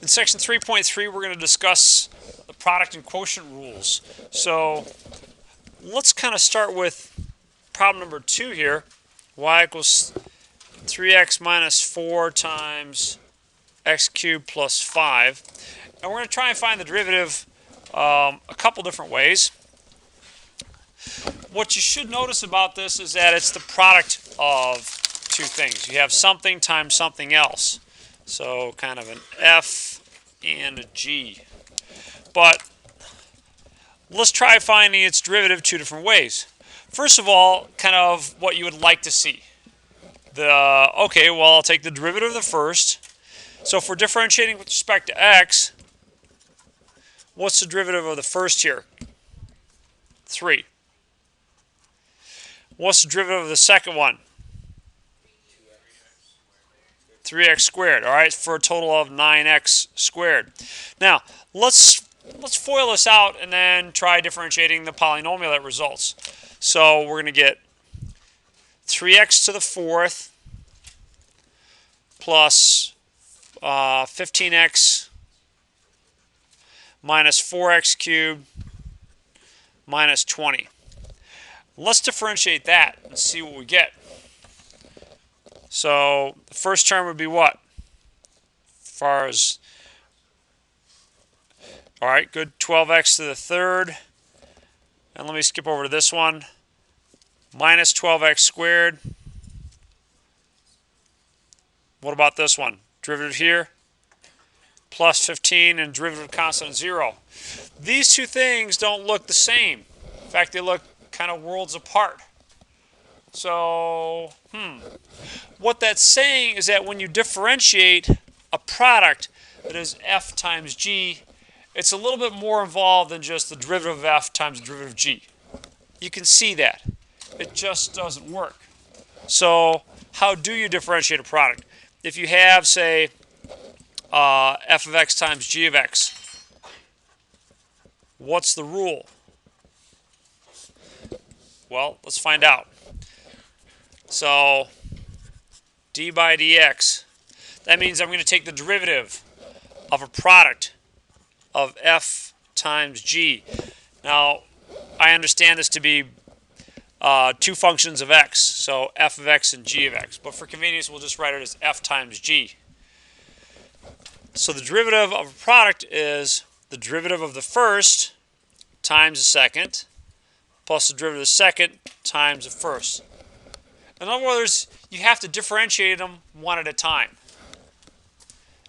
In section 3.3, we're going to discuss the product and quotient rules. So let's kind of start with problem number 2 here. Y equals 3x minus 4 times x cubed plus 5. And we're going to try and find the derivative a couple different ways. What you should notice about this is that it's the product of two things. You have something times something else. So kind of an F and a G. But let's try finding its derivative two different ways. First of all, kind of what you would like to see. Okay, well, I'll take the derivative of the first. So if we're differentiating with respect to x, what's the derivative of the first here? 3. What's the derivative of the second one? 3x squared, all right, for a total of 9x squared. Now, let's FOIL this out and then try differentiating the polynomial that results. So we're going to get 3x to the fourth plus 15x minus 4x cubed minus 20. Let's differentiate that and see what we get. So the first term would be what? As far as, all right, good, 12x to the third. And let me skip over to this one. Minus 12x squared. What about this one? Derivative here. Plus 15 and derivative constant 0. These two things don't look the same. In fact, they look kind of worlds apart. So, what that's saying is that when you differentiate a product that is f times g, it's a little bit more involved than just the derivative of f times the derivative of g. You can see that. It just doesn't work. So, how do you differentiate a product? If you have, say, f of x times g of x, what's the rule? Well, let's find out. So, d by dx, that means I'm going to take the derivative of a product of f times g. Now, I understand this to be two functions of x, so f of x and g of x. But for convenience, we'll just write it as f times g. So the derivative of a product is the derivative of the first times the second, plus the derivative of the second times the first. In other words, you have to differentiate them one at a time.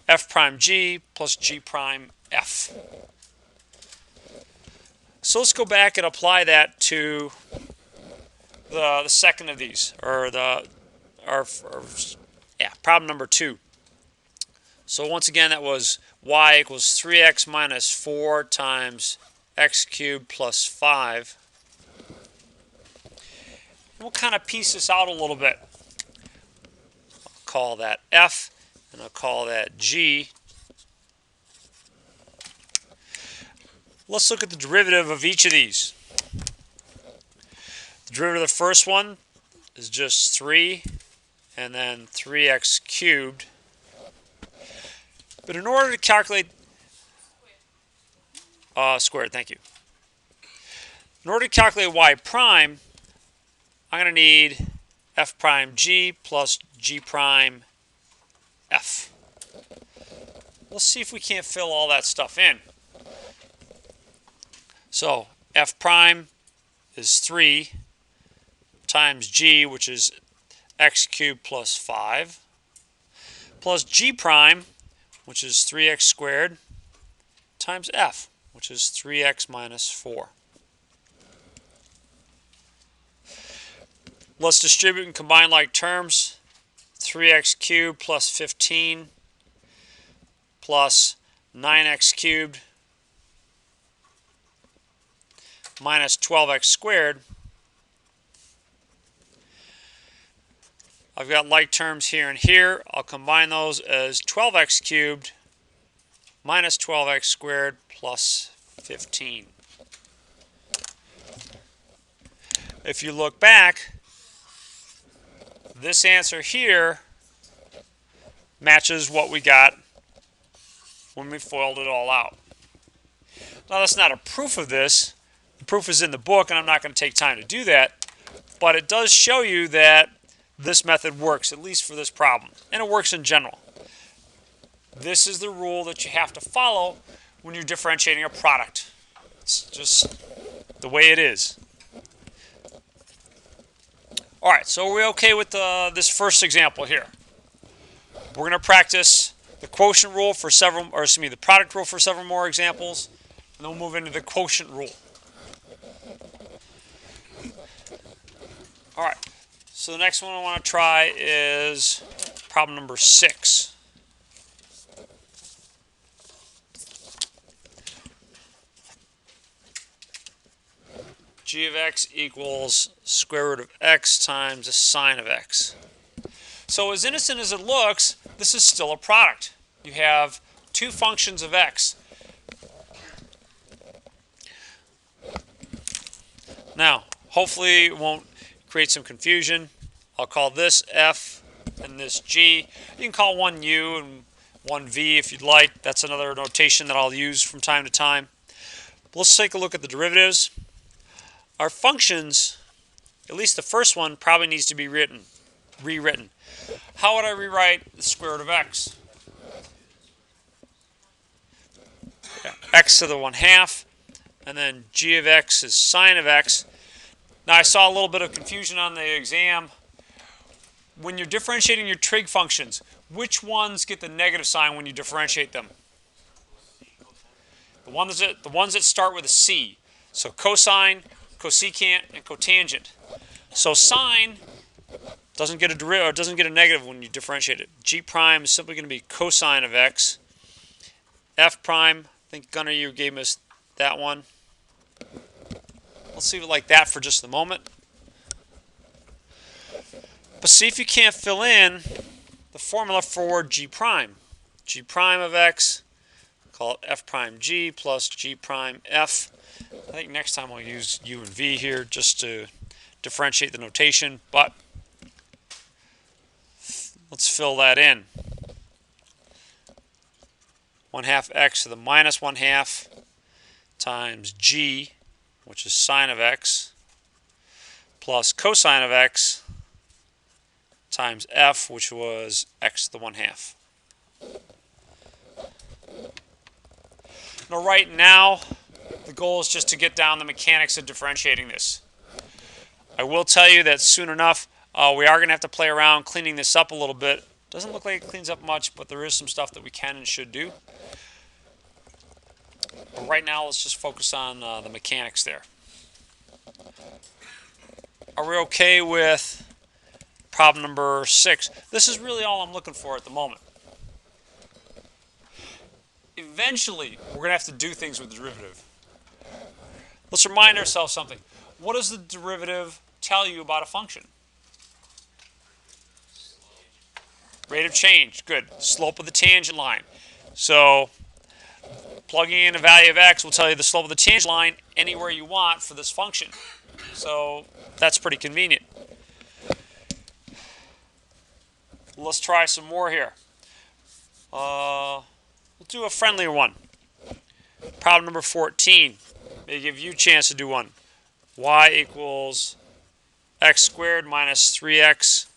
F prime g plus g prime f. So let's go back and apply that to the second of these, or problem number 2. So once again, that was y equals 3x minus 4 times x cubed plus 5. We'll kind of piece this out a little bit. I'll call that f, and I'll call that g. Let's look at the derivative of each of these. The derivative of the first one is just 3, and then 3x cubed. But in order to calculate squared, thank you. In order to calculate y prime, I'm going to need f prime g plus g prime f. Let's see if we can't fill all that stuff in. So f prime is 3 times g, which is x cubed plus 5, plus g prime, which is 3x squared, times f, which is 3x minus 4. Let's distribute and combine like terms. 3x cubed plus 15 plus 9x cubed minus 12x squared. I've got like terms here and here. I'll combine those as 12x cubed minus 12x squared plus 15. If you look back, this answer here matches what we got when we FOILed it all out. Now that's not a proof of this. The proof is in the book, and I'm not going to take time to do that. But it does show you that this method works, at least for this problem. And it works in general. This is the rule that you have to follow when you're differentiating a product. It's just the way it is. All right, so are we okay with this first example here? We're going to practice the quotient rule for several, or excuse me, the product rule for several more examples, and then we'll move into the quotient rule. All right, so the next one I want to try is problem number 6. G of x equals square root of x times the sine of x. So as innocent as it looks, this is still a product. You have two functions of x. Now, hopefully it won't create some confusion. I'll call this f and this g. You can call one u and one v if you'd like. That's another notation that I'll use from time to time. But let's take a look at the derivatives. Our functions, at least the first one, probably needs to be rewritten. How would I rewrite the square root of x? Yeah, x to the 1/2, and then g of x is sine of x. Now I saw a little bit of confusion on the exam. When you're differentiating your trig functions, which ones get the negative sign when you differentiate them? The ones that start with a c. So cosine, cosecant, and cotangent. So sine doesn't get a derivative, doesn't get a negative when you differentiate it. G prime is simply going to be cosine of x. F prime, I think Gunnar, you gave us that one. Let's leave it like that for just a moment. But see if you can't fill in the formula for G prime. G prime of x, call it F prime G plus G prime F. I think next time I'll use U and V here just to differentiate the notation, but let's fill that in. 1/2 x to the minus 1/2 times G, which is sine of x, plus cosine of x times F, which was x to the 1/2. Now right now, the goal is just to get down the mechanics of differentiating this. I will tell you that soon enough, we are going to have to play around cleaning this up a little bit. Doesn't look like it cleans up much, but there is some stuff that we can and should do. But right now, let's just focus on the mechanics there. Are we okay with problem number 6? This is really all I'm looking for at the moment. Eventually, we're going to have to do things with the derivative. Let's remind ourselves something. What does the derivative tell you about a function? Rate of change. Good. Slope of the tangent line. So plugging in a value of x will tell you the slope of the tangent line anywhere you want for this function. So that's pretty convenient. Let's try some more here. We'll do a friendlier one. Problem number 14. May give you a chance to do one. Y equals x squared minus 3x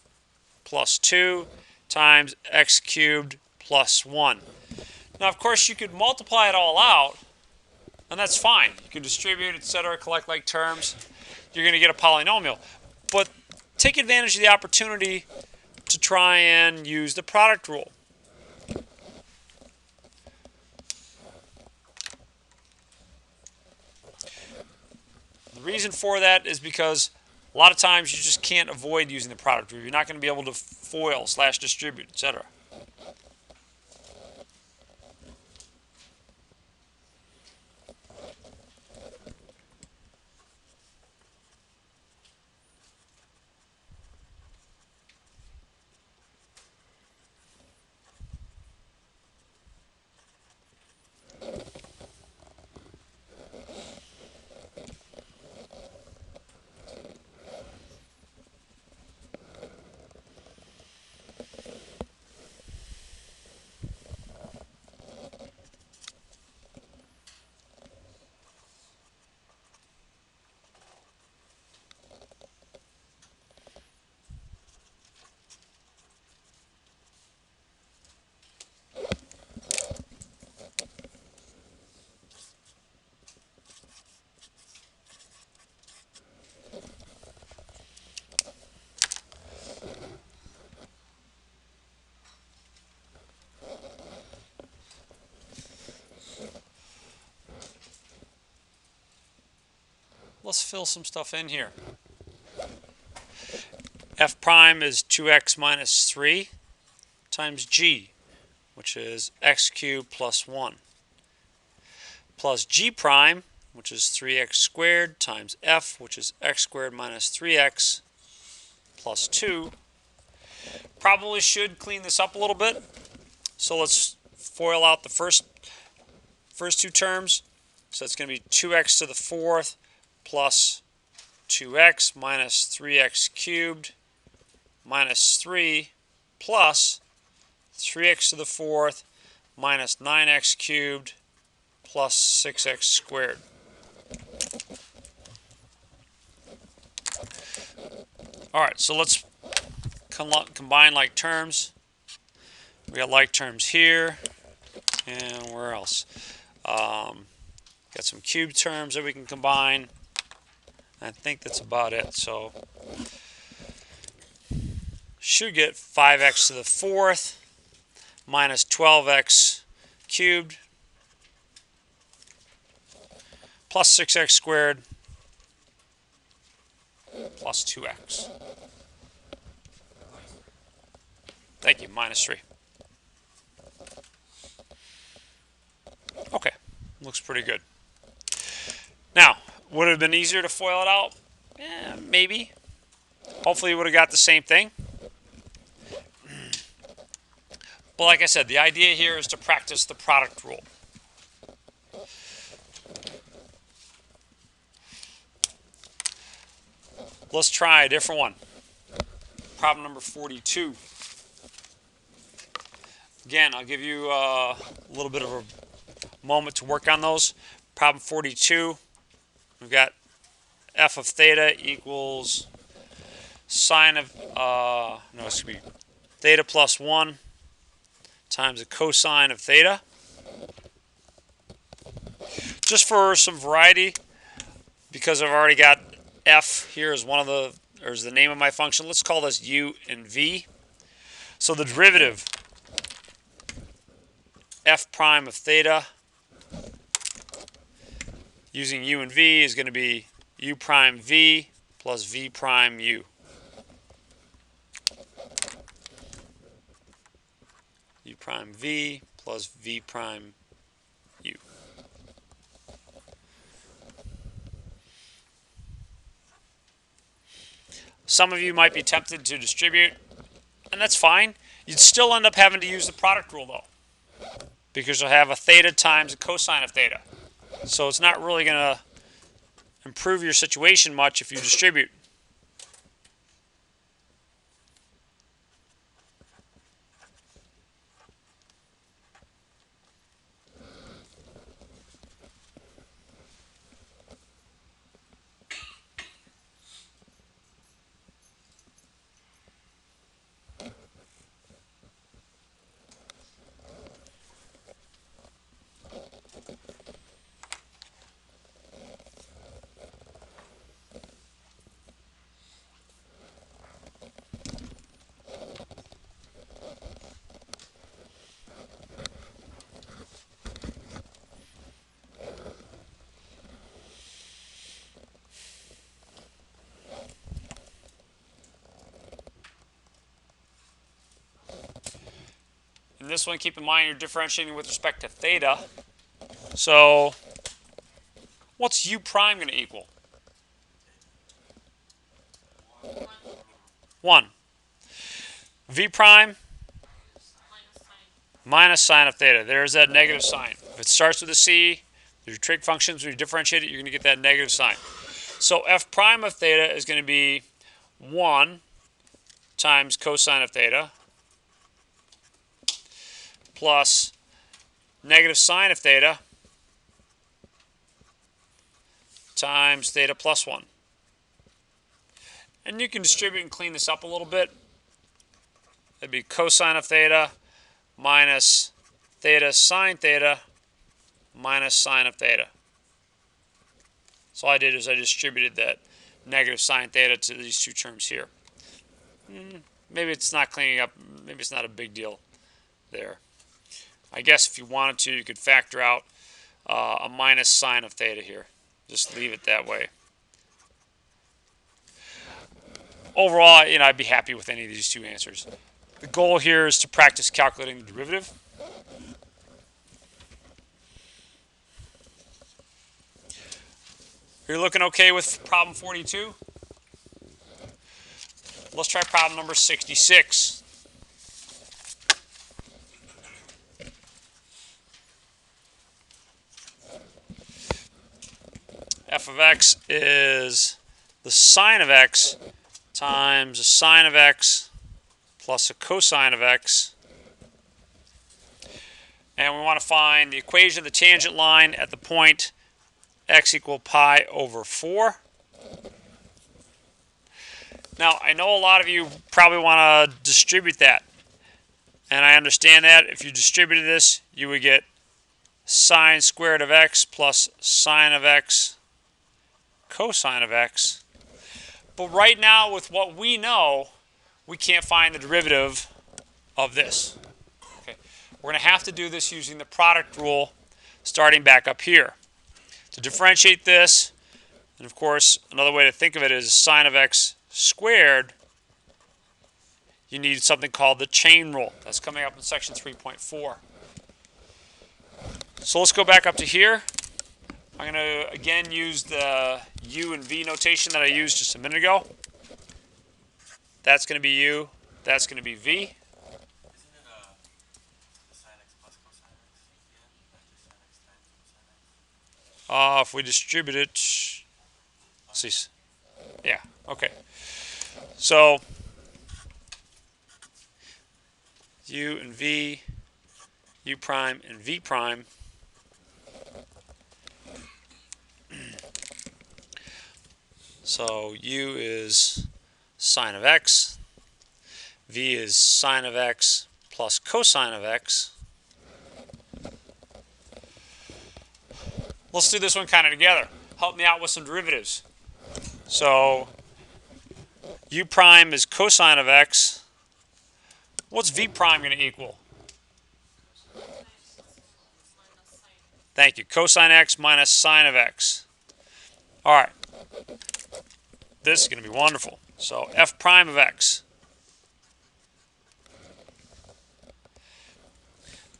plus 2 times x cubed plus 1. Now, of course, you could multiply it all out, and that's fine. You can distribute, etc., collect like terms. You're going to get a polynomial. But take advantage of the opportunity to try and use the product rule. The reason for that is because a lot of times you just can't avoid using the product rule. You're not going to be able to FOIL / distribute, etc. let's fill some stuff in here. F prime is 2x minus 3 times g, which is x cubed plus 1, plus g prime, which is 3x squared times f, which is x squared minus 3x plus 2. Probably should clean this up a little bit. So let's FOIL out the first two terms. So it's going to be 2x to the fourth plus 2x minus 3x cubed minus 3 plus 3x to the fourth minus 9x cubed plus 6x squared. All right, so let's combine like terms. We got like terms here, and where else? Got some cube terms that we can combine. I think that's about it. So should get 5x to the fourth minus 12x cubed plus 6x squared plus 2x. Thank you, minus 3. Okay, looks pretty good. Now, would it have been easier to FOIL it out? Maybe. Hopefully you would have got the same thing. But like I said, the idea here is to practice the product rule. Let's try a different one. Problem number 42. Again, I'll give you a little bit of a moment to work on those. Problem 42, we've got f of theta equals sine of, theta plus 1 times the cosine of theta. Just for some variety, because I've already got f here as one of the, or as the name of my function, let's call this u and v. So the derivative f prime of theta using u and v is going to be u prime v plus v prime u. U prime v plus v prime u. Some of you might be tempted to distribute, and that's fine. You'd still end up having to use the product rule though, because you'll have a theta times a cosine of theta. So it's not really going to improve your situation much if you distribute. In this one, keep in mind you're differentiating with respect to theta. So what's u prime going to equal? 1. V prime minus sine of theta. There's that negative sign. If it starts with a c, your trig functions, when you differentiate it, you're going to get that negative sign. So f prime of theta is going to be 1 times cosine of theta plus negative sine of theta times theta plus 1. And you can distribute and clean this up a little bit. It'd be cosine of theta minus theta sine theta minus sine of theta. So all I did is I distributed that negative sine theta to these two terms here. Maybe it's not cleaning up, maybe it's not a big deal there. I guess if you wanted to, you could factor out a minus sine of theta here. Just leave it that way. overall, I'd be happy with any of these two answers. The goal here is to practice calculating the derivative. You're looking okay with problem 42? Let's try problem number 66. F of x is the sine of x times a sine of x plus a cosine of x. And we want to find the equation of the tangent line at the point x equal pi over 4. Now, I know a lot of you probably want to distribute that. And I understand that. If you distributed this, you would get sine squared of x plus sine of x cosine of x. But right now, with what we know, we can't find the derivative of this. Okay. We're going to have to do this using the product rule starting back up here. To differentiate this, and of course, another way to think of it is sine of x squared, you need something called the chain rule. That's coming up in section 3.4. So let's go back up to here. I'm going to again use the u and v notation that I used just a minute ago. That's going to be u, that's going to be v. Isn't it sine x plus cosine x? If we distribute it, let's see. Yeah, okay. So u and v, u prime and v prime. So u is sine of x, v is sine of x plus cosine of x. Let's do this one kind of together. Help me out with some derivatives. So u prime is cosine of x. What's v prime going to equal? Thank you. Cosine x minus sine of x. All right. This is going to be wonderful. So f prime of x.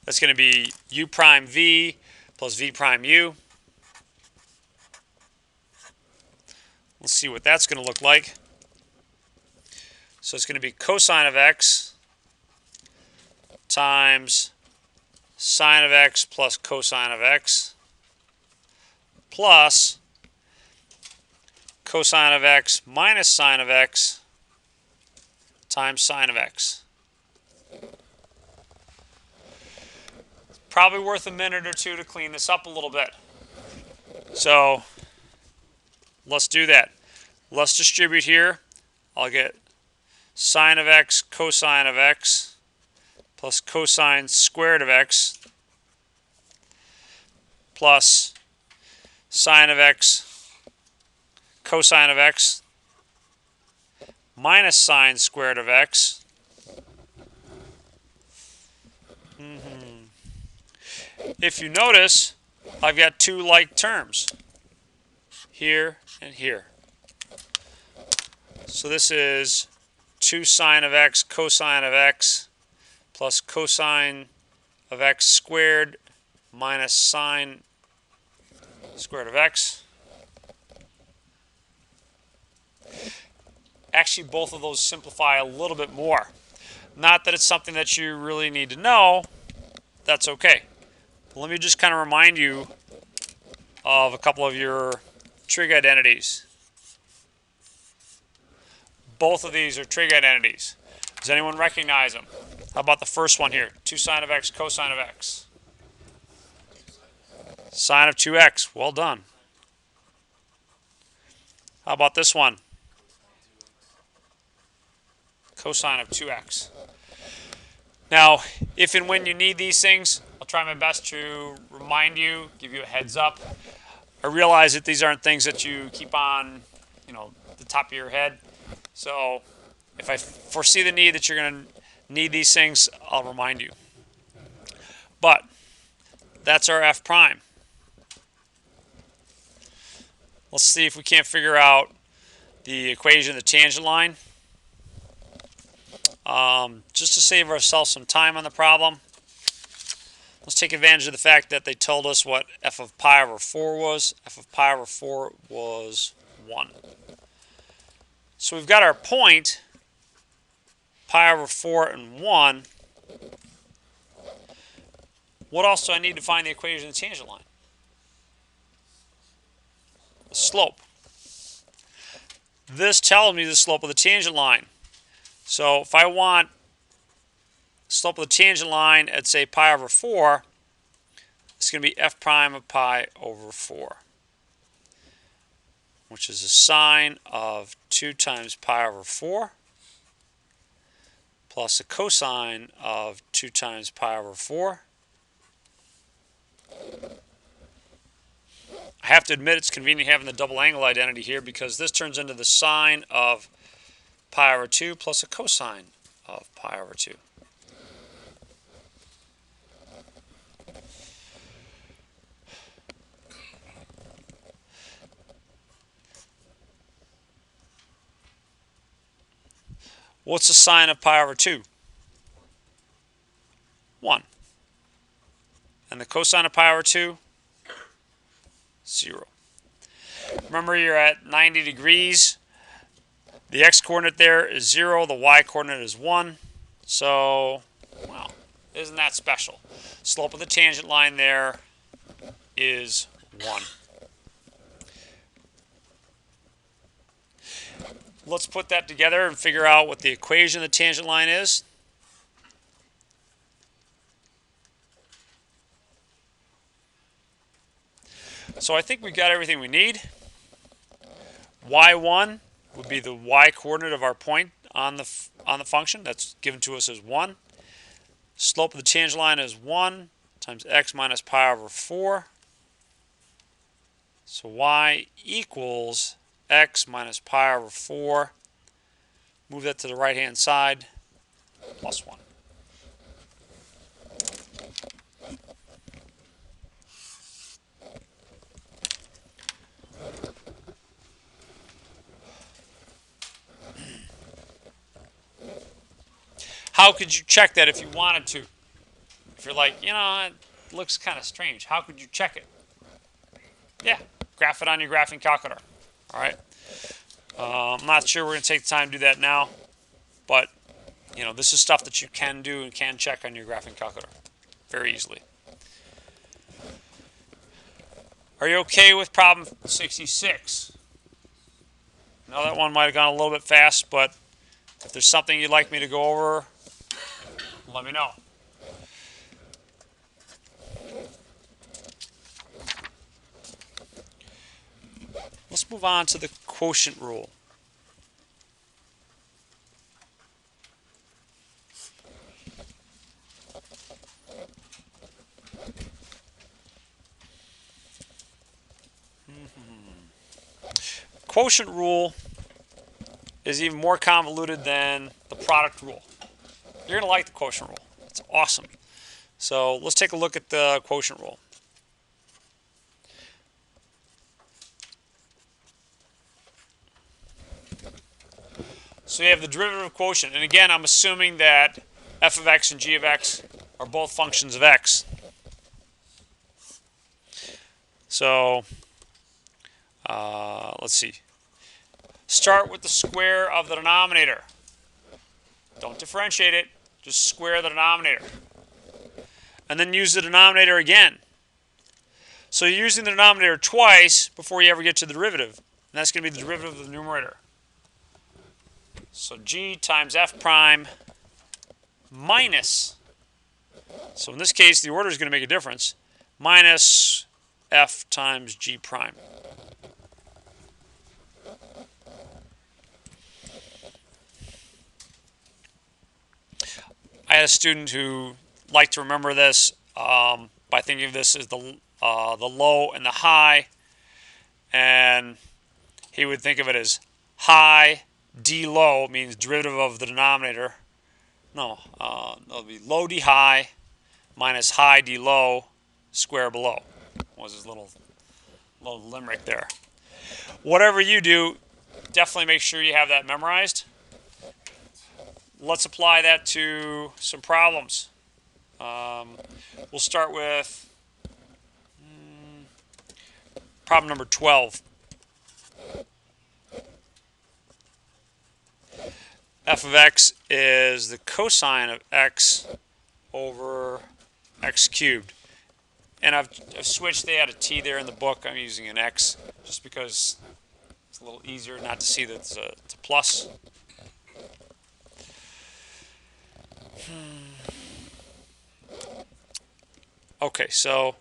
That's going to be u prime v plus v prime u. Let's see what that's going to look like. So it's going to be cosine of x times sine of x plus cosine of x plus cosine of x minus sine of x times sine of x. Probably worth a minute or two to clean this up a little bit. So let's do that. Let's distribute here. I'll get sine of x cosine of x plus cosine squared of x plus sine of x cosine of x minus sine squared of x. If you notice, I've got two like terms here and here. So this is 2 sine of x cosine of x plus cosine of x squared minus sine squared of x. Actually, both of those simplify a little bit more. Not that it's something that you really need to know. That's okay. But let me just kind of remind you of a couple of your trig identities. Both of these are trig identities. Does anyone recognize them? How about the first one here? 2 sine of x cosine of x. Sine of 2x. Well done. How about this one? Cosine of 2x. Now, if and when you need these things, I'll try my best to remind you, give you a heads up. I realize that these aren't things that you keep on, the top of your head. So if I foresee the need that you're going to need these things, I'll remind you. But that's our f prime. Let's see if we can't figure out the equation of the tangent line. just to save ourselves some time on the problem, let's take advantage of the fact that they told us what f of pi over 4 was. F of pi over 4 was 1. So we've got our point, pi over 4 and 1. What else do I need to find the equation of the tangent line? The slope. This tells me the slope of the tangent line. So if I want the slope of the tangent line at, say, pi over 4, it's going to be f prime of pi over 4, which is the sine of 2 times pi over 4 plus the cosine of 2 times pi over 4. I have to admit it's convenient having the double angle identity here because this turns into the sine of pi over 2 plus a cosine of pi over 2. What's the sine of pi over 2? 1. And the cosine of pi over 2? 0. Remember, you're at 90 degrees. The x-coordinate there is 0. The y-coordinate is 1. So, well, isn't that special? Slope of the tangent line there is 1. Let's put that together and figure out what the equation of the tangent line is. So I think we've got everything we need. y1 would be the y-coordinate of our point on the function. That's given to us as 1. Slope of the tangent line is 1 times x minus pi over 4. So y equals x minus pi over 4. Move that to the right-hand side, plus 1. How could you check that if you wanted to? If you're like, it looks kind of strange. How could you check it? Yeah, graph it on your graphing calculator. All right. I'm not sure we're going to take the time to do that now, but this is stuff that you can do and can check on your graphing calculator very easily. Are you okay with problem 66? Now that one might have gone a little bit fast, but if there's something you'd like me to go over, let me know. Let's move on to the quotient rule. Quotient rule is even more convoluted than the product rule. You're going to like the quotient rule. It's awesome. So let's take a look at the quotient rule. So you have the derivative of quotient. And again, I'm assuming that f of x and g of x are both functions of x. So let's see. Start with the square of the denominator. Don't differentiate it. Just square the denominator. And then use the denominator again. So you're using the denominator twice before you ever get to the derivative. And that's going to be the derivative of the numerator. So g times f prime minus, so in this case the order is going to make a difference, minus f times g prime. I had a student who liked to remember this by thinking of this as the low and the high, and he would think of it as high d low means derivative of the denominator. No, it'll be low d high minus high d low square below. Was his little limerick there. Whatever you do, definitely make sure you have that memorized. let's apply that to some problems. We'll start with problem number 12. F of x is the cosine of x over x cubed. And I've switched, they had a t there in the book. I'm using an x just because it's a little easier not to see that it's a plus. Okay, so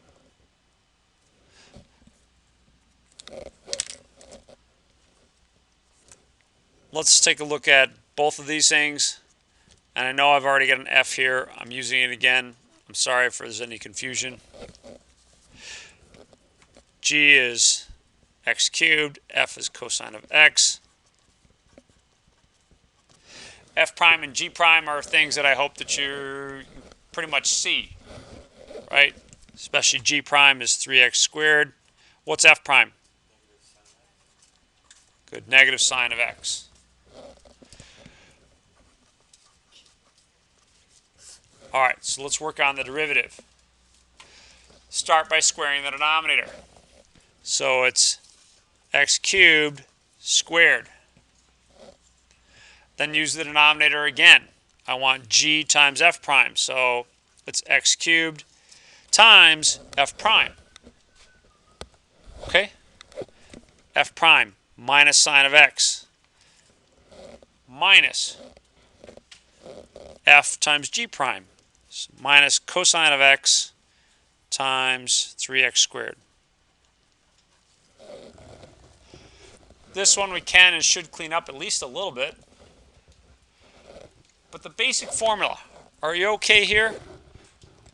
let's take a look at both of these things. And I know I've already got an f here. I'm using it again. I'm sorry if there's any confusion. G is x cubed. F is cosine of x. F prime and G prime are things that I hope that you pretty much see, right? Especially G prime is 3x squared. What's F prime? Good, negative sine of x. All right, so let's work on the derivative. Start by squaring the denominator. So it's x cubed squared. Then use the denominator again. I want g times f prime. So it's x cubed times f prime. Okay? F prime minus sine of x minus f times g prime. So minus cosine of x times 3x squared. This one we can and should clean up at least a little bit. But the basic formula, are you okay here?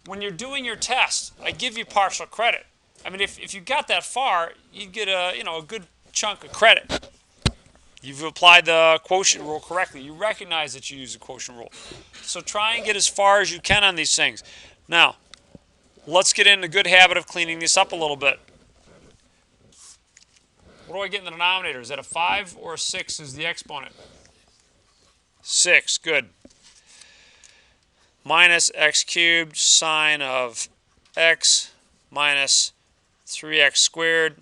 When you're doing your test, I give you partial credit. I mean, if you got that far, you get a good chunk of credit. You've applied the quotient rule correctly. You recognize that you use the quotient rule. So try and get as far as you can on these things. Now, let's get in the good habit of cleaning this up a little bit. What do I get in the denominator? Is that a 5 or a 6 is the exponent? 6, good. Minus x cubed sine of x minus 3x squared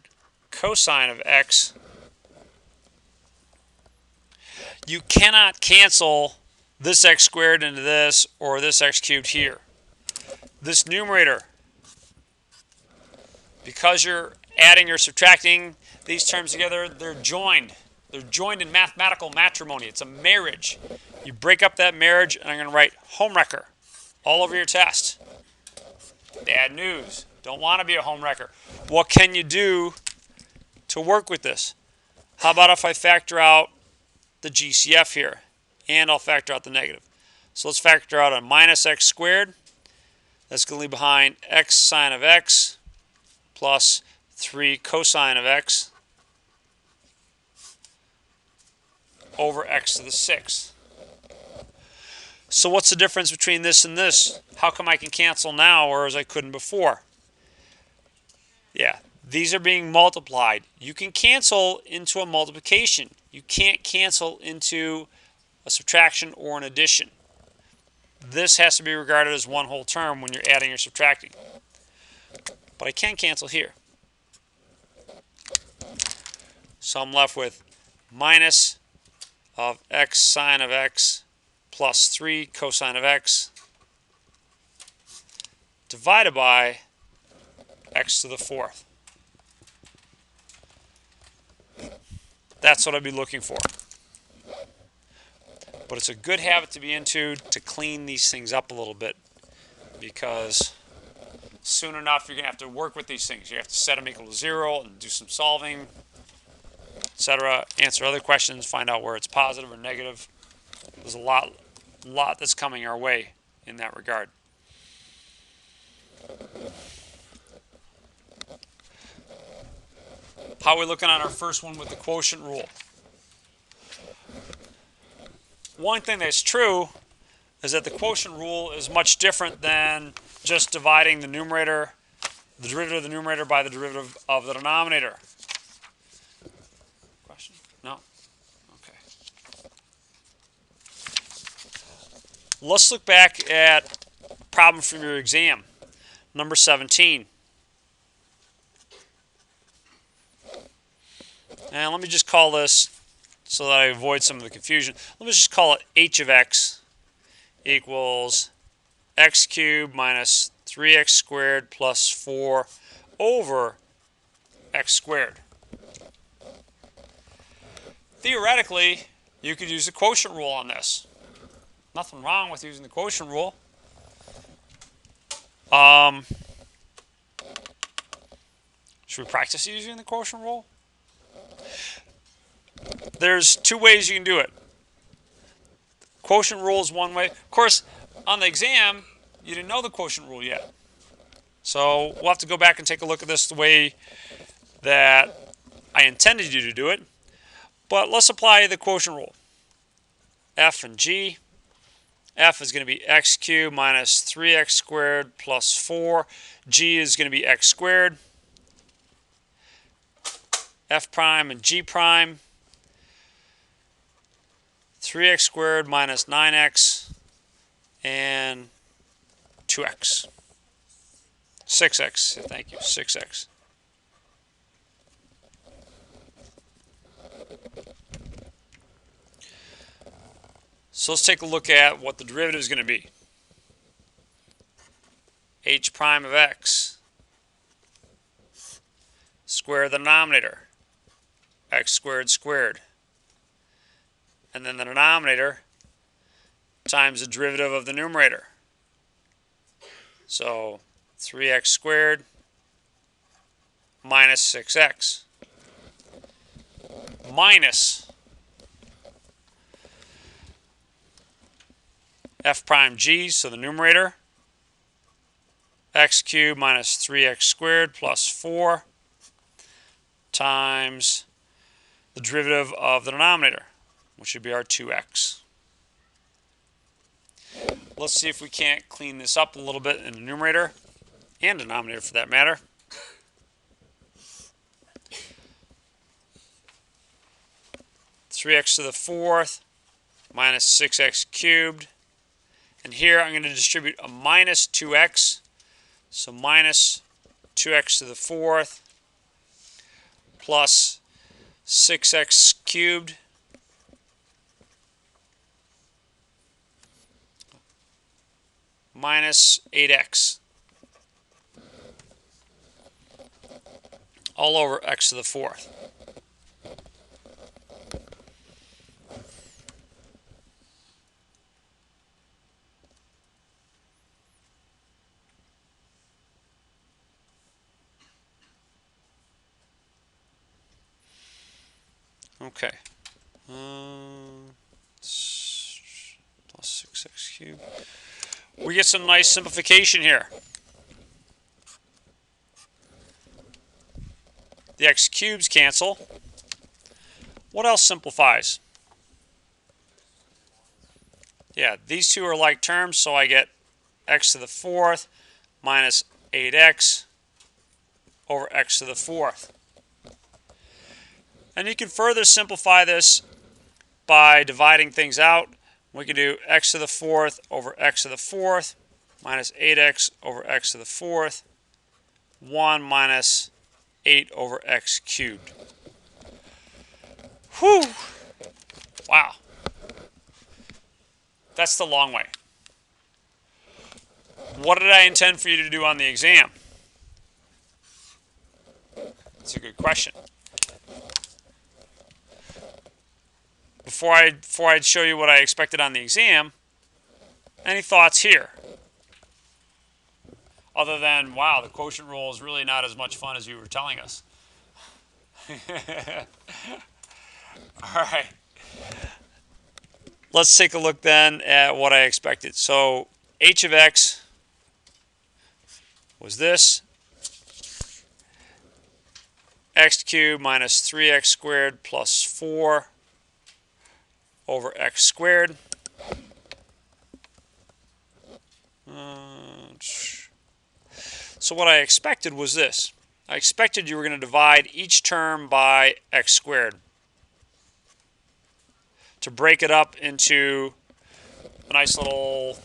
cosine of x. You cannot cancel this x squared into this or this x cubed here. This numerator, because you're adding or subtracting these terms together, they're joined. They're joined in mathematical matrimony. It's a marriage. You break up that marriage, and I'm going to write homewrecker all over your test. Bad news. Don't want to be a homewrecker. What can you do to work with this? How about if I factor out the GCF here, and I'll factor out the negative. So let's factor out a minus x squared. That's going to leave behind x sine of x plus 3 cosine of x over x to the 6th. So what's the difference between this and this? How come I can cancel now whereas I couldn't before? Yeah, these are being multiplied. You can cancel into a multiplication. You can't cancel into a subtraction or an addition. This has to be regarded as one whole term when you're adding or subtracting. But I can cancel here. So I'm left with minus of x sine of x plus 3 cosine of x divided by x to the 4th. That's what I'd be looking for. But it's a good habit to be into to clean these things up a little bit, because soon enough you're going to have to work with these things. You have to set them equal to 0 and do some solving, etc. Answer other questions, find out where it's positive or negative. There's a lot that's coming our way in that regard. How are we looking on our first one with the quotient rule? One thing that's true is that the quotient rule is much different than just dividing the numerator, the derivative of the numerator by the derivative of the denominator. Question? No? Okay. Let's look back at problem from your exam, number 17. And let me just call this, so that I avoid some of the confusion, let me just call it h of x equals x cubed minus 3x squared plus 4 over x squared. Theoretically, you could use the quotient rule on this. Nothing wrong with using the quotient rule. Should we practice using the quotient rule? There's two ways you can do it. Quotient rule is one way. Of course, on the exam, you didn't know the quotient rule yet. So we'll have to go back and take a look at this the way that I intended you to do it. But let's apply the quotient rule. F and G. F is going to be x cubed minus 3x squared plus 4. G is going to be x squared. F prime and G prime. 3x squared minus 9x and 2x. 6x, thank you, 6x. So let's take a look at what the derivative is going to be. H prime of x, square the denominator, x squared squared. And then the denominator times the derivative of the numerator. So 3x squared minus 6x minus f prime g, so the numerator, x cubed minus 3x squared plus 4 times the derivative of the denominator, which would be our 2x. Let's see if we can't clean this up a little bit in the numerator and denominator for that matter. Three x to the fourth minus 6x cubed. And here I'm going to distribute a minus 2x. So minus 2x to the fourth plus 6x cubed minus 8x all over x to the fourth. Okay. Plus 6x cubed. We get some nice simplification here. The x cubes cancel. What else simplifies? Yeah, these two are like terms, so I get x to the fourth minus 8x over x to the fourth. And you can further simplify this by dividing things out. We can do x to the fourth over x to the fourth minus 8x over x to the fourth, 1 minus 8 over x cubed. Whew! Wow. That's the long way. What did I intend for you to do on the exam? That's a good question. Before I show you what I expected on the exam, any thoughts here? Other than, wow, the quotient rule is really not as much fun as you were telling us. All right. Let's take a look then at what I expected. So h of x was this. X cubed minus 3x squared plus 4 over x squared. So what I expected was this. I expected you were going to divide each term by x squared to break it up into a nice little,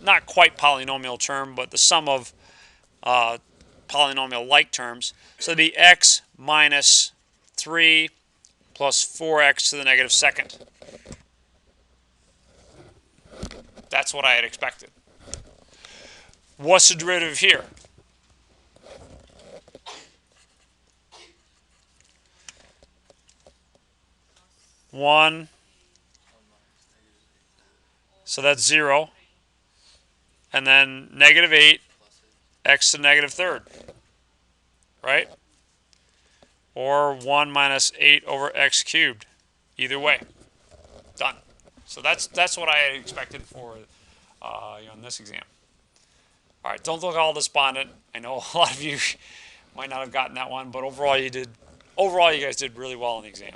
not quite polynomial term, but the sum of polynomial-like terms. So it'd be x minus 3 plus 4x to the negative second. That's what I had expected. What's the derivative here? One. So that's 0. And then negative 8, x to the negative third. Right? Or 1 minus 8 over x cubed. Either way. Done. So that's what I had expected for in this exam. All right, don't look all despondent. I know a lot of you might not have gotten that one, but overall you did. Overall, you guys did really well in the exam.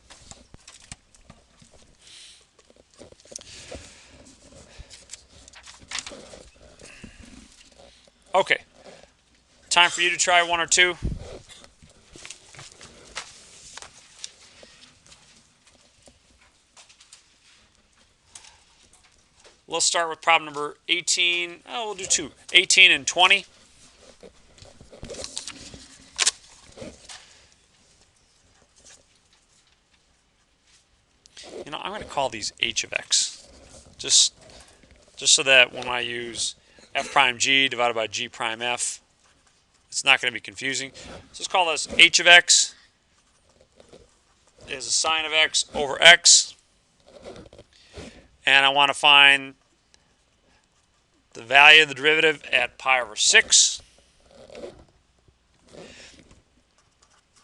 Okay, time for you to try one or two. Let's start with problem number 18. Oh, we'll do two. 18 and 20. You know, I'm going to call these h of x. Just so that when I use f prime g divided by g prime f, it's not going to be confusing. So let's call this h of x is a sine of x over x. And I want to find the value of the derivative at pi over 6.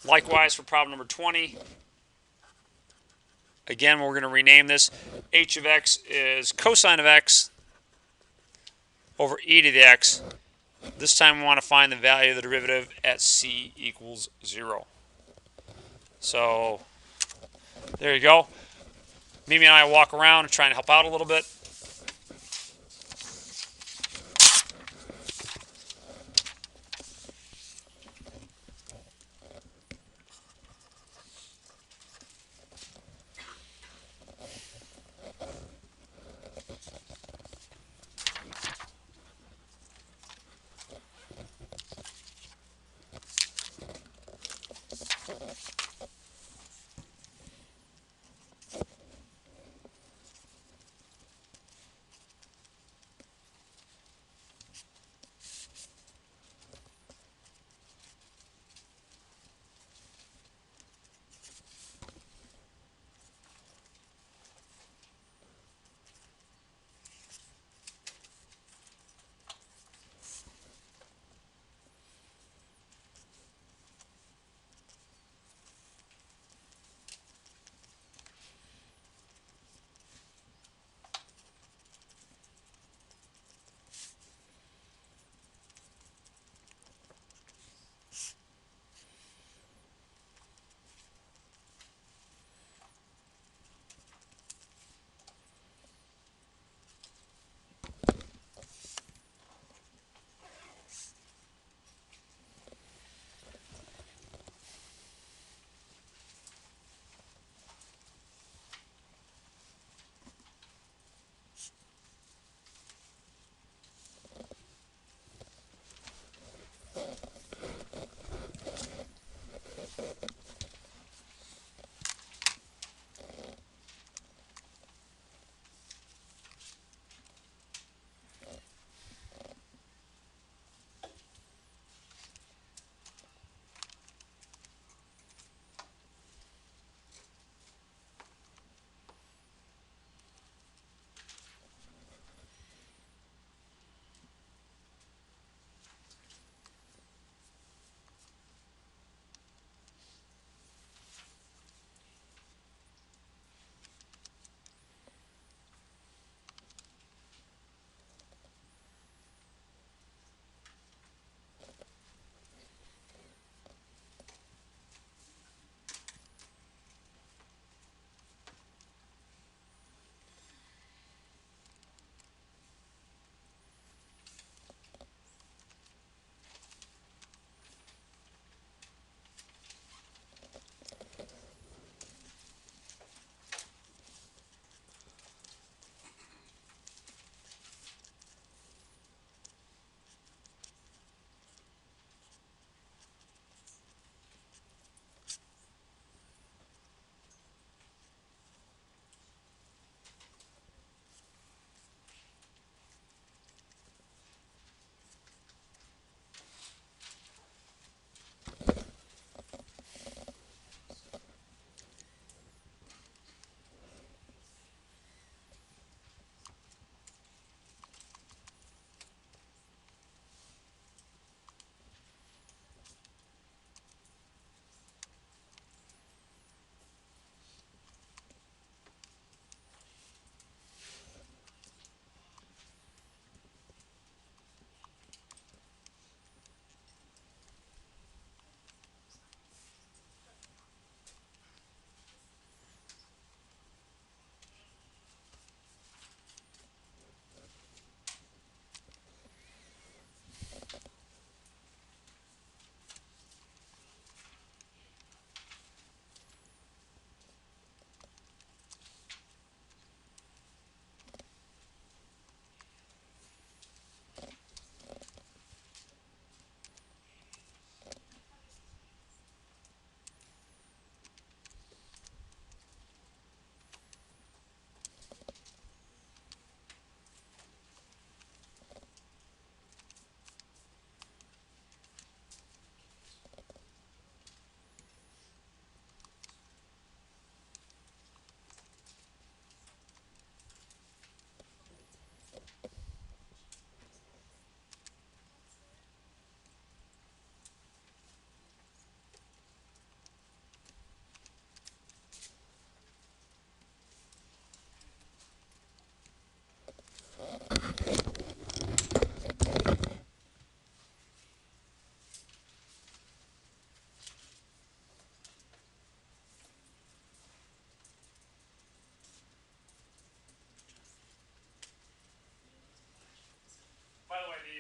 Likewise for problem number 20. Again, we're going to rename this. H of x is cosine of x over e to the x. This time we want to find the value of the derivative at c equals 0. So there you go. Mimi and I walk around and try and help out a little bit.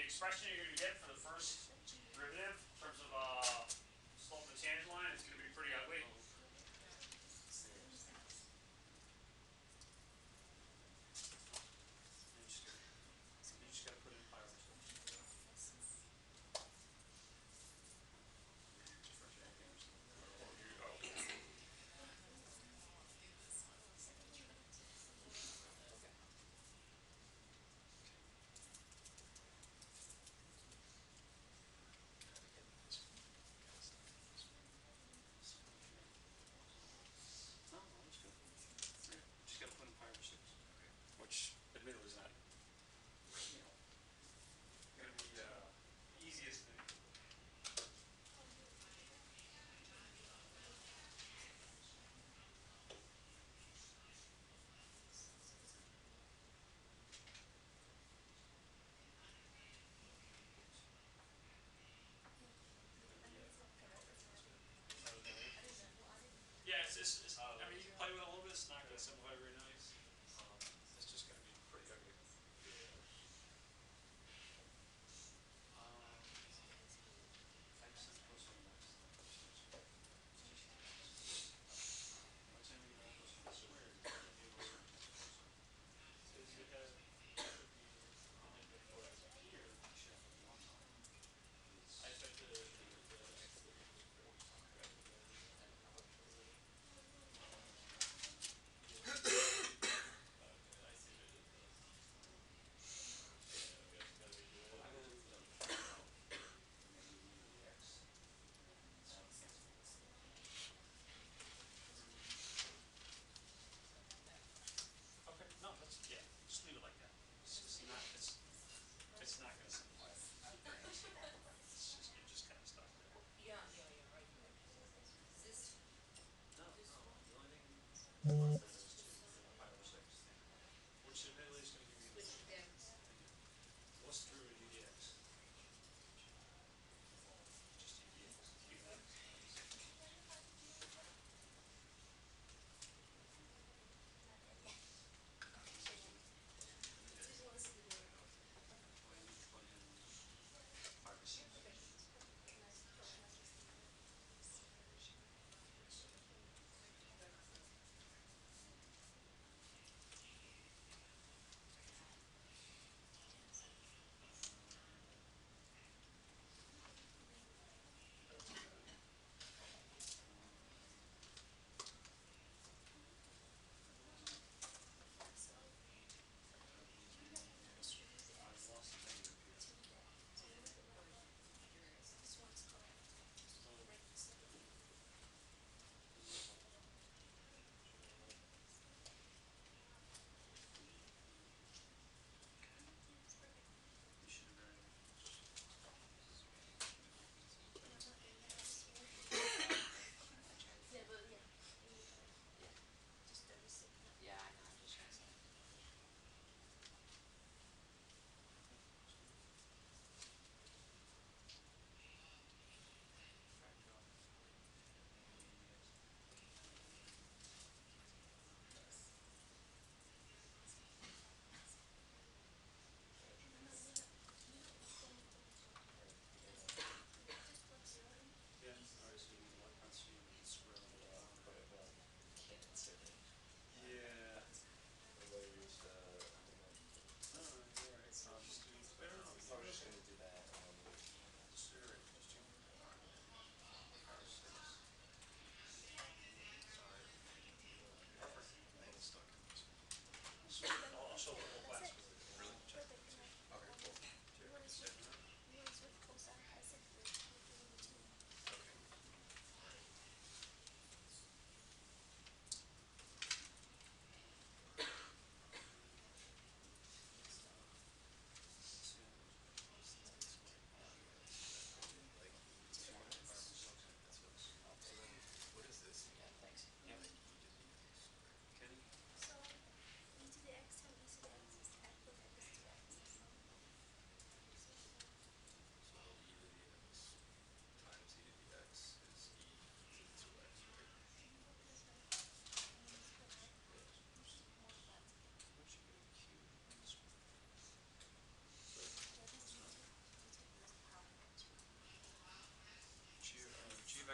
expression you're going to get for the first derivative in terms of slope of the tangent line is going to be pretty ugly. You just got to put in pi over 2.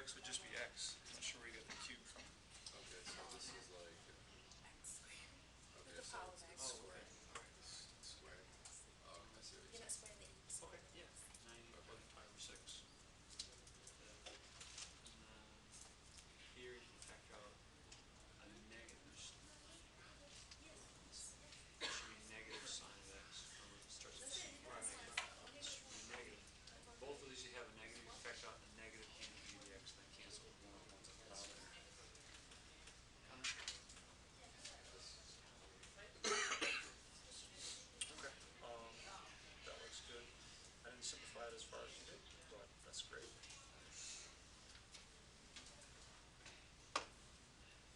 x would just be x. I'm not sure where you got the cube from. Okay, so this is like. Okay, so it's Squared. squared. I see what you're saying. Okay, yeah. Now you need to plug in pi over 6. And then here you can factor out a negative. It should be negative sine of x. Remember, it starts with c. Right. It should be negative. Both of these you have a negative. You factor out the negative d dx, then cancel it. One on one's up and down. Okay. That looks good. I didn't simplify it as far as you did, but that's great.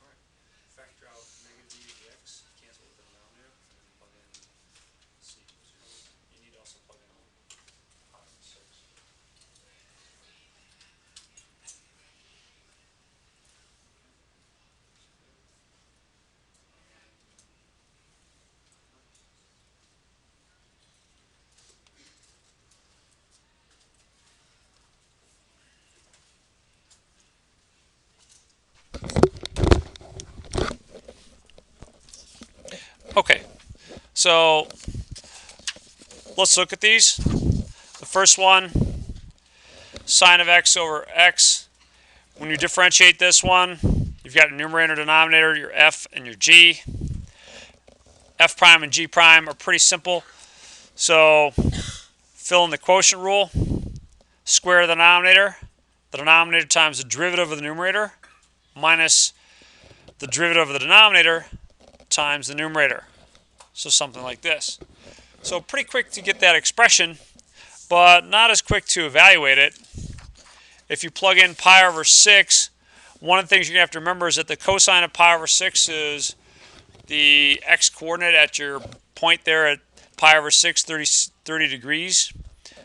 Alright. Factor out negative d dx, cancel with the denominator, and then plug in c equals 0. You need to also plug in pi over 6. Okay, so let's look at these. The first one, sine of x over x. When you differentiate this one, you've got a numerator and denominator, your f and your g. F prime and g prime are pretty simple. So fill in the quotient rule, square the denominator times the derivative of the numerator, minus the derivative of the denominator times the numerator. So something like this. So pretty quick to get that expression, but not as quick to evaluate it. If you plug in pi over 6, one of the things you're going to have to remember is that the cosine of pi over 6 is the x-coordinate at your point there at pi over 6, 30 degrees.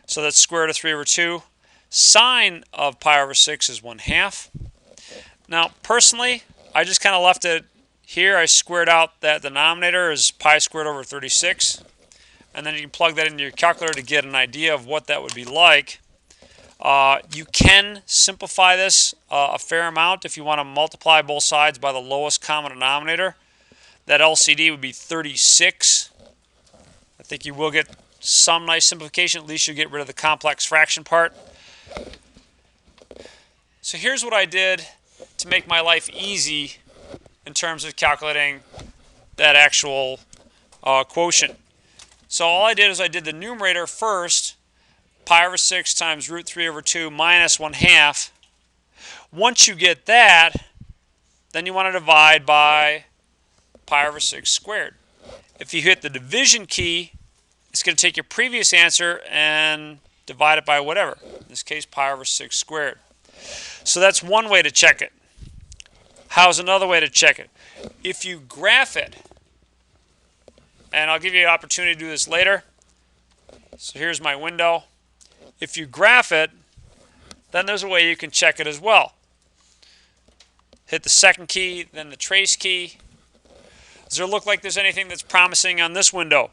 So that's square root of 3 over 2. Sine of pi over 6 is 1/2. Now, personally, I just kind of left it here. I squared out that denominator as pi squared over 36. And then you can plug that into your calculator to get an idea of what that would be like. You can simplify this a fair amount if you want to multiply both sides by the lowest common denominator. That LCD would be 36. I think you will get some nice simplification. At least you'll get rid of the complex fraction part. So here's what I did to make my life easy in terms of calculating that actual quotient. So all I did is I did the numerator first, pi over 6 times root 3 over 2 minus 1/2. Once you get that, then you want to divide by pi over 6 squared. If you hit the division key, it's going to take your previous answer and divide it by whatever. In this case, pi over 6 squared. So that's one way to check it. How's another way to check it? If you graph it, and I'll give you an opportunity to do this later. So here's my window. If you graph it, then there's a way you can check it as well. Hit the second key, then the trace key. Does there look like there's anything that's promising on this window?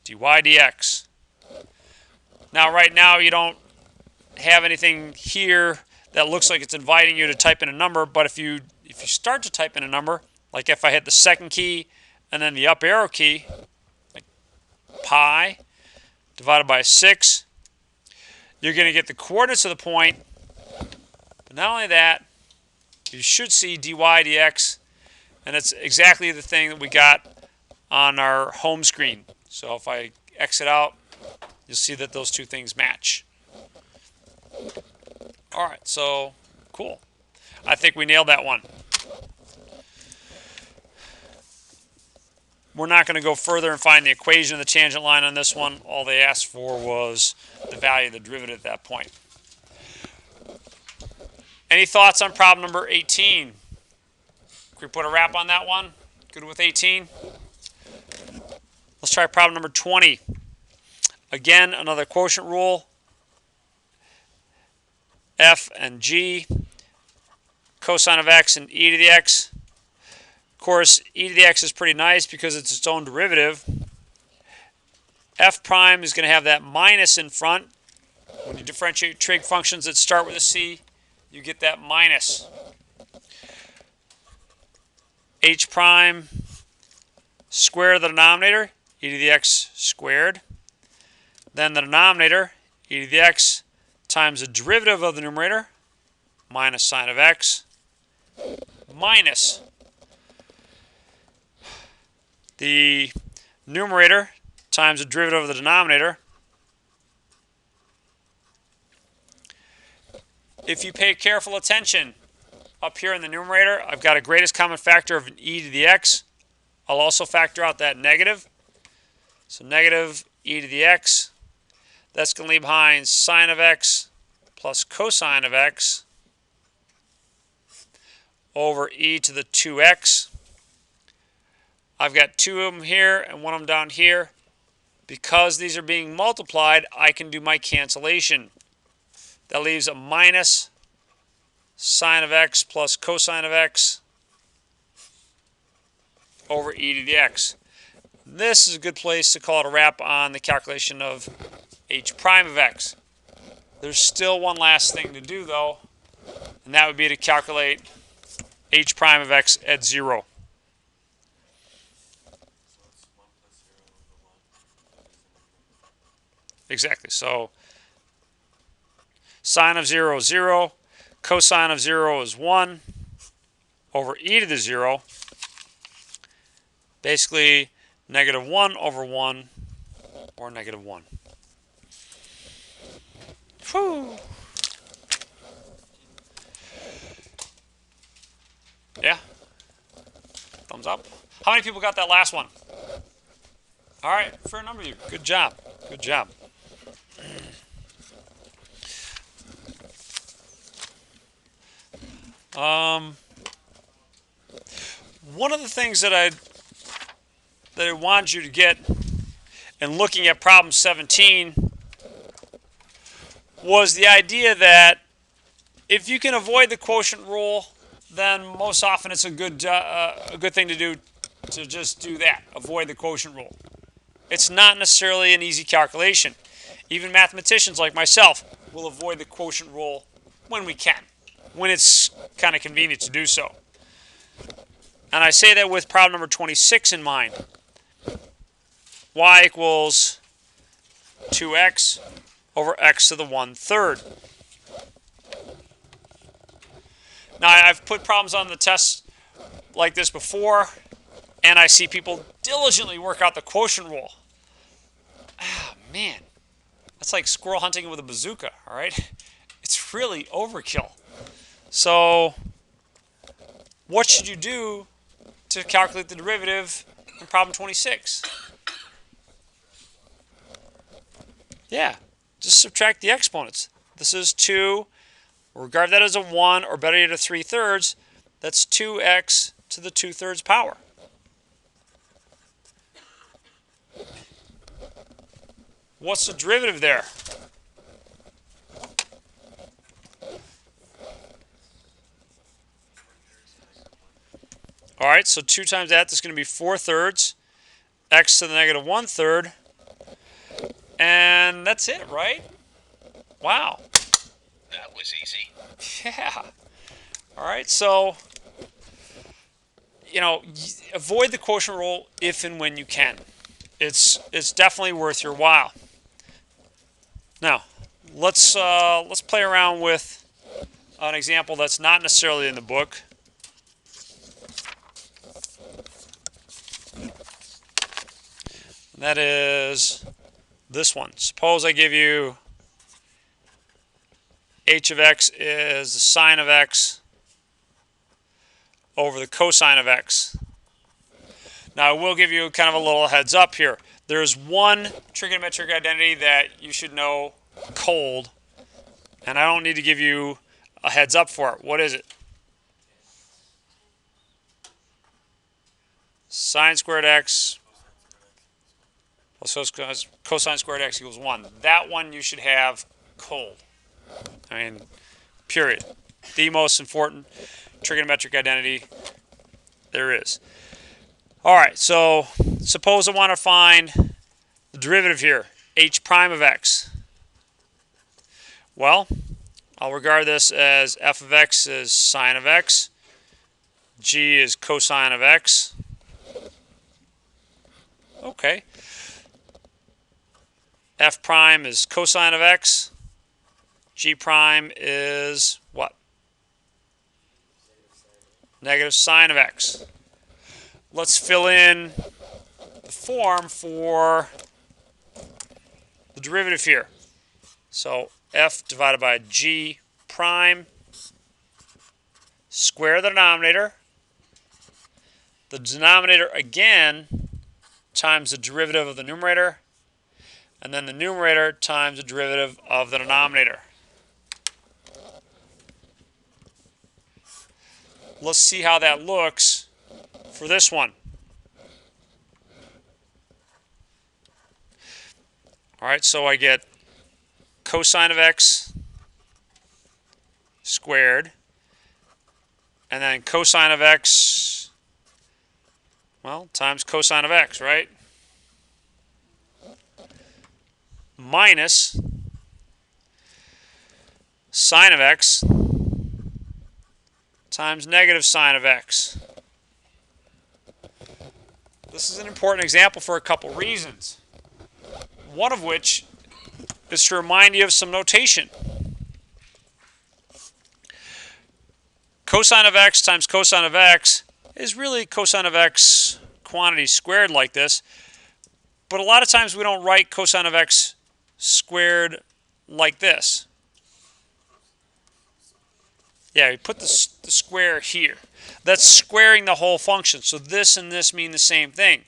dy dx. Now, right now, you don't have anything here that looks like it's inviting you to type in a number, but if you start to type in a number, like if I hit the second key and then the up arrow key, like pi divided by 6, you're going to get the coordinates of the point. But not only that, you should see dy dx, and it's exactly the thing that we got on our home screen. So if I exit out, you'll see that those two things match. All right, so cool. I think we nailed that one. We're not going to go further and find the equation of the tangent line on this one. All they asked for was the value of the derivative at that point. Any thoughts on problem number 18? Can we put a wrap on that one? Good with 18? Let's try problem number 20. Again, another quotient rule. F and g, cosine of x and e to the x. Of course, e to the x is pretty nice because it's its own derivative. F prime is going to have that minus in front, When you differentiate trig functions that start with a c, you get that minus h prime square of the denominator, e to the x squared. Then the denominator, e to the x times the derivative of the numerator, minus sine of x, minus the numerator times the derivative of the denominator. If you pay careful attention, up here in the numerator, I've got a greatest common factor of e to the x. I'll also factor out that negative. So negative e to the x. That's going to leave behind sine of x plus cosine of x over e to the 2x. I've got two of them here and one of them down here. Because these are being multiplied, I can do my cancellation. That leaves a minus sine of x plus cosine of x over e to the x. This is a good place to call it a wrap on the calculation of h prime of x. There's still one last thing to do, though, and that would be to calculate h prime of x at 0. Exactly. So sine of 0 is 0. Cosine of 0 is 1 over e to the 0. Basically, negative 1 over 1 or negative 1. Whew. Yeah? Thumbs up. How many people got that last one? All right, fair number of you. Good job. Good job. One of the things that I wanted you to get in looking at problem 17 was the idea that if you can avoid the quotient rule, then most often it's a good thing to do to just do that, avoid the quotient rule. It's not necessarily an easy calculation. Even mathematicians like myself will avoid the quotient rule when we can, when it's kind of convenient to do so. And I say that with problem number 26 in mind. Y equals 2x over x to the 1/3. Now, I've put problems on the test like this before, and I see people diligently work out the quotient rule. Ah, man. That's like squirrel hunting with a bazooka, all right? It's really overkill. So, what should you do to calculate the derivative in problem 26? Yeah, just subtract the exponents. This is 2. Regard that as a 1, or better yet, a 3/3. That's 2x to the 2/3 power. What's the derivative there? All right, so 2 times that's going to be 4/3, x to the negative 1/3, and that's it, right? Wow. That was easy. Yeah. All right, so, avoid the quotient rule if and when you can. It's definitely worth your while. Now, let's play around with an example that's not necessarily in the book. And that is this one. Suppose I give you h of x is the sine of x over the cosine of x. Now, I will give you kind of a little heads up here. There's one trigonometric identity that you should know cold, and I don't need to give you a heads up for it. What is it? Sine squared x plus cosine squared x equals 1. That one you should have cold. I mean, period. The most important trigonometric identity there is. All right, so suppose I want to find the derivative here, h prime of x. Well, I'll regard this as f of x is sine of x, g is cosine of x. Okay. F prime is cosine of x. G prime is what? Negative sine of x. Let's fill in the form for the derivative here. So f divided by g prime, square the denominator. The denominator again times the derivative of the numerator, and then the numerator times the derivative of the denominator. Let's see how that looks for this one. All right, so I get cosine of x squared, and then cosine of x, well, times cosine of x, right? Minus sine of x times negative sine of x. This is an important example for a couple reasons. One of which is to remind you of some notation. Cosine of x times cosine of x is really cosine of x quantity squared like this, but a lot of times we don't write cosine of x squared like this. Yeah, we put the square here. That's squaring the whole function. So this and this mean the same thing.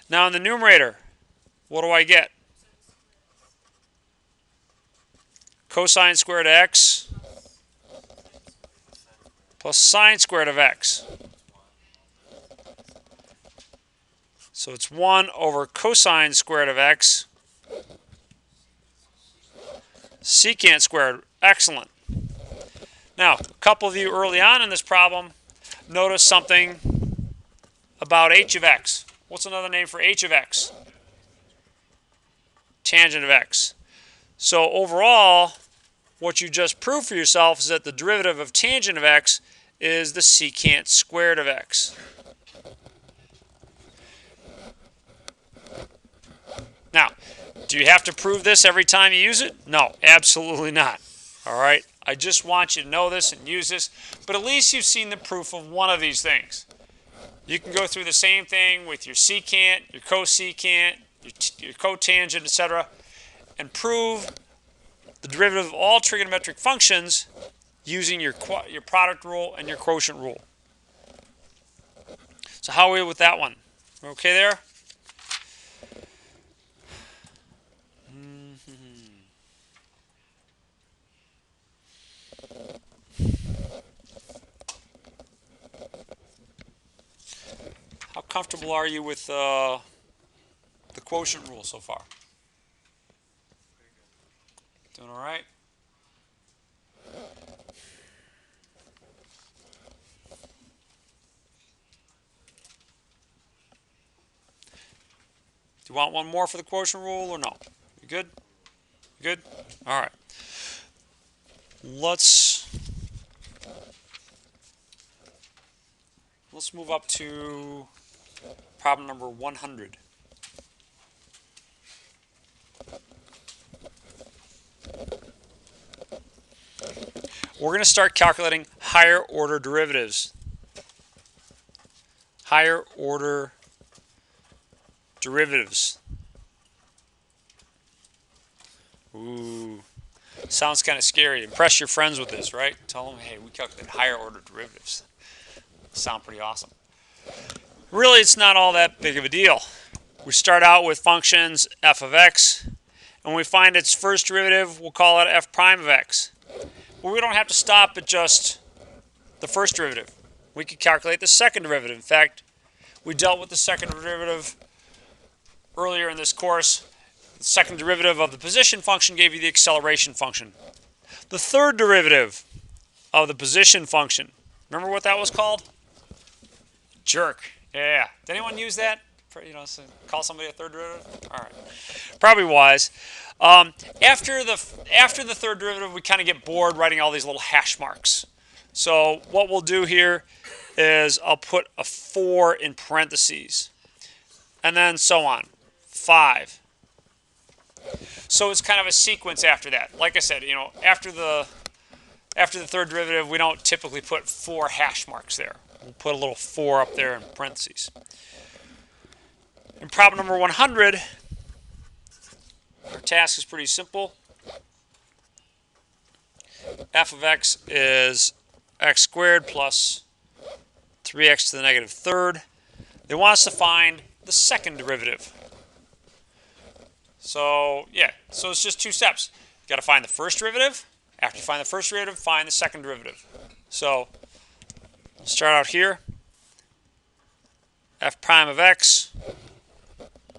Now in the numerator, what do I get? Cosine squared of x plus sine squared of x. So it's 1 over cosine squared of x, secant squared. Excellent. Now, a couple of you early on in this problem noticed something about h of x. What's another name for h of x? Tangent of x. So overall, what you just proved for yourself is that the derivative of tangent of x is the secant squared of x. Now, do you have to prove this every time you use it? No, absolutely not. All right? I just want you to know this and use this, but at least you've seen the proof of one of these things. You can go through the same thing with your secant, your cosecant, your cotangent, etc., and prove the derivative of all trigonometric functions using your product rule and your quotient rule. So how are we with that one? We're okay there? How comfortable are you with the quotient rule so far? Doing all right? Do you want one more for the quotient rule or no? You good? You good? All right. Let's move up to problem number 100. We're going to start calculating higher order derivatives. Higher order derivatives. Ooh, sounds kind of scary. Impress your friends with this, right? Tell them, hey, we calculate higher order derivatives. Sound pretty awesome. Really, it's not all that big of a deal. We start out with functions f of x, and when we find its first derivative, we'll call it f prime of x. But we don't have to stop at just the first derivative. We could calculate the second derivative. In fact, we dealt with the second derivative earlier in this course. The second derivative of the position function gave you the acceleration function. The third derivative of the position function, remember what that was called? Jerk. Yeah. Did anyone use that call somebody a third derivative? All right. Probably wise. After the third derivative, we kind of get bored writing all these little hash marks. So what we'll do here is I'll put a 4 in parentheses. And then so on. 5. So it's kind of a sequence after that. Like I said, after the third derivative, we don't typically put 4 hash marks there. We'll put a little 4 up there in parentheses. In problem number 100, our task is pretty simple. F of x is x squared plus 3x to the negative third. They want us to find the second derivative. So, so it's just 2 steps. You've got to find the first derivative. After you find the first derivative, find the second derivative. So, we'll start out here. F prime of x.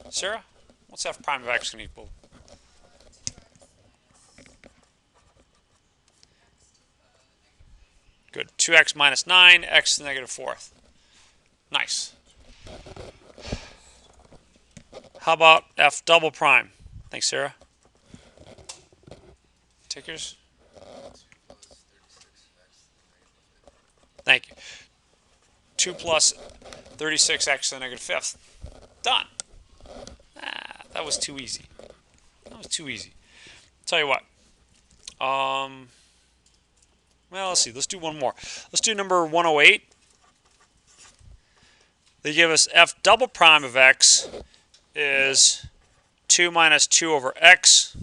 Sarah, what's f prime of x going to equal? Good. 2x minus 9, x to the negative fourth. Nice. How about f double prime? Thanks, Sarah. Take yours. Thank you. 2 plus 36x to the negative fifth. Done. That was too easy. Tell you what. Well, let's see. Let's do one more. Let's do number 108. They give us f double prime of x is 2 minus 2 over x,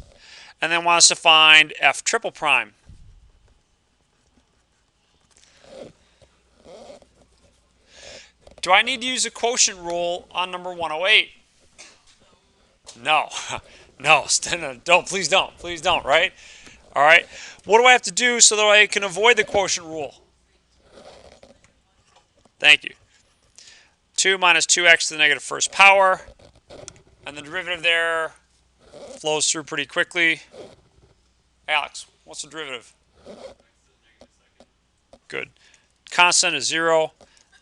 and then want us to find f triple prime. Do I need to use a quotient rule on number 108? No. No, don't, please don't, right? All right. What do I have to do so that I can avoid the quotient rule? Thank you. 2 minus 2x to the negative first power. And the derivative there flows through pretty quickly. Alex, what's the derivative? Good. Constant is 0.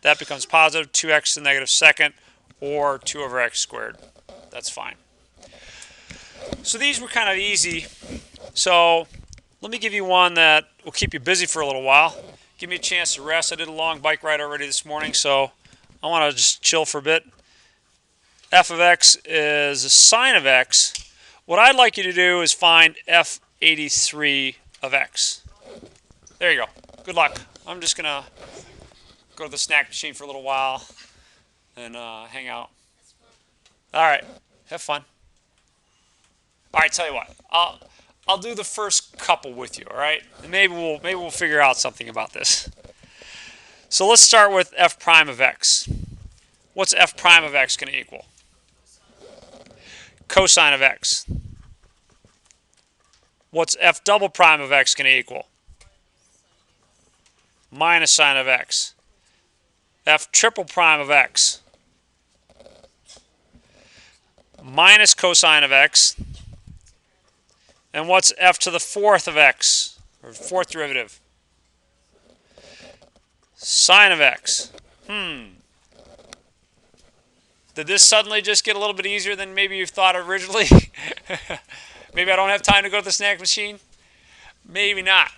That becomes positive. 2x to the negative second, or 2 over x squared. That's fine. So these were kind of easy. So let me give you one that will keep you busy for a little while. Give me a chance to rest. I did a long bike ride already this morning, so I want to just chill for a bit. F of x is a sine of x. What I'd like you to do is find f83 of x. There you go. Good luck. I'm just going to go to the snack machine for a little while and hang out. All right. Have fun. All right, tell you what. I'll do the first couple with you, all right? And maybe we'll figure out something about this. So let's start with f prime of x. What's f prime of x going to equal? Cosine of x. What's f double prime of x going to equal? Minus sine of x. F triple prime of x. Minus cosine of x. And what's f to the fourth of x, or fourth derivative? Sine of x. Did this suddenly just get a little bit easier than maybe you thought originally? Maybe I don't have time to go to the snack machine? Maybe not.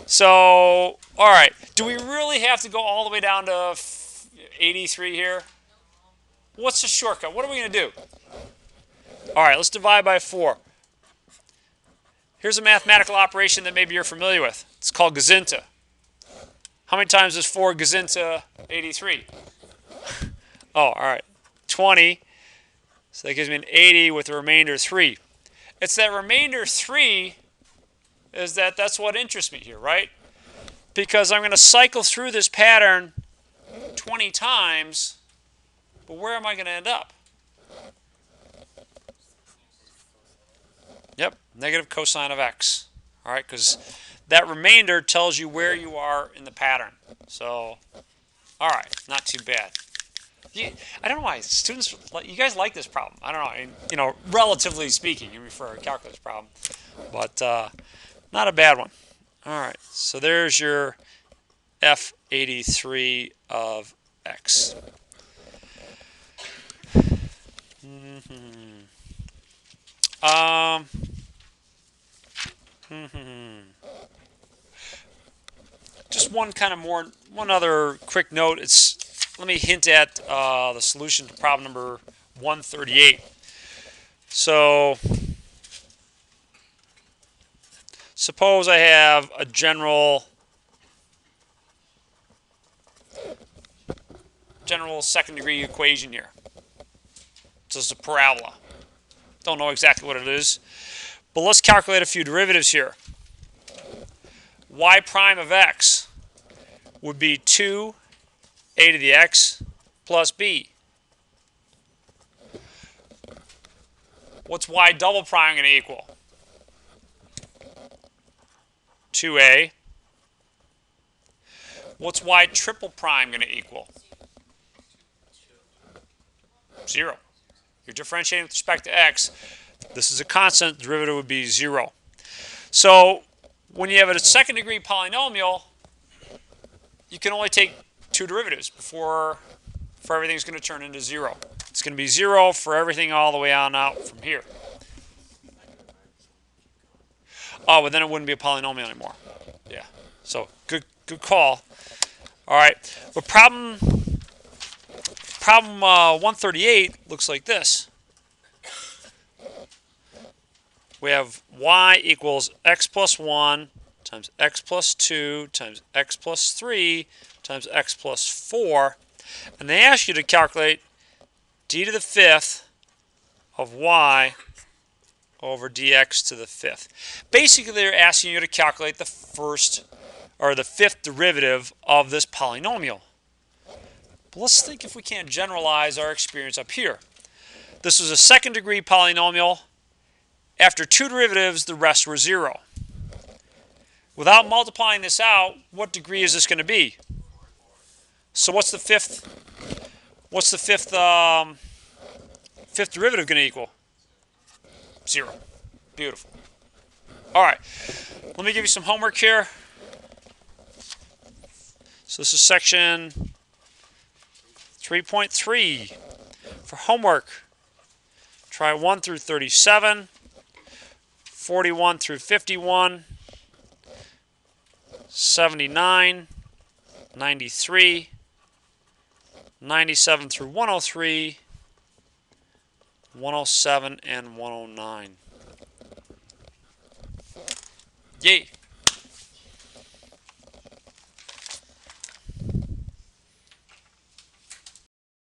So, all right. Do we really have to go all the way down to 83 here? What's the shortcut? What are we going to do? All right, let's divide by 4. Here's a mathematical operation that maybe you're familiar with. It's called gazinta. How many times is 4 gazinta 83? Oh, all right. 20. So that gives me an 80 with the remainder 3. It's that remainder 3 that's what interests me here, right? Because I'm going to cycle through this pattern 20 times, but where am I going to end up? Yep, negative cosine of x. All right, because that remainder tells you where you are in the pattern. So, all right, not too bad. I don't know why students, you guys like this problem. I don't know, relatively speaking, for a calculus problem, but not a bad one. All right, so there's your f83 of x. Just one other quick note. Let me hint at the solution to problem number 138. So suppose I have a general second degree equation here. So it's a parabola. Don't know exactly what it is, but let's calculate a few derivatives here. Y prime of x would be 2a to the x plus b. What's y double prime going to equal? 2a. What's y triple prime going to equal? 0. You're differentiating with respect to x. This is a constant. The derivative would be 0. So when you have a second degree polynomial, you can only take two derivatives before everything's going to turn into 0. It's going to be 0 for everything all the way on out from here. Oh, but then it wouldn't be a polynomial anymore. Yeah. So good call. All right. But problem 138 looks like this. We have y equals x plus 1 times x plus 2 times x plus 3 times x plus 4. And they ask you to calculate d to the fifth of y over dx to the fifth. Basically, they're asking you to calculate the fifth derivative of this polynomial. But let's think if we can't generalize our experience up here. This was a second degree polynomial. After two derivatives, the rest were 0. Without multiplying this out, what degree is this going to be? So what's the fifth derivative going to equal? 0. Beautiful. All right. Let me give you some homework here. So this is section 3.3. For homework, try 1 through 37, 41 through 51, 79, 93, 97 through 103, 107, and 109. Yay!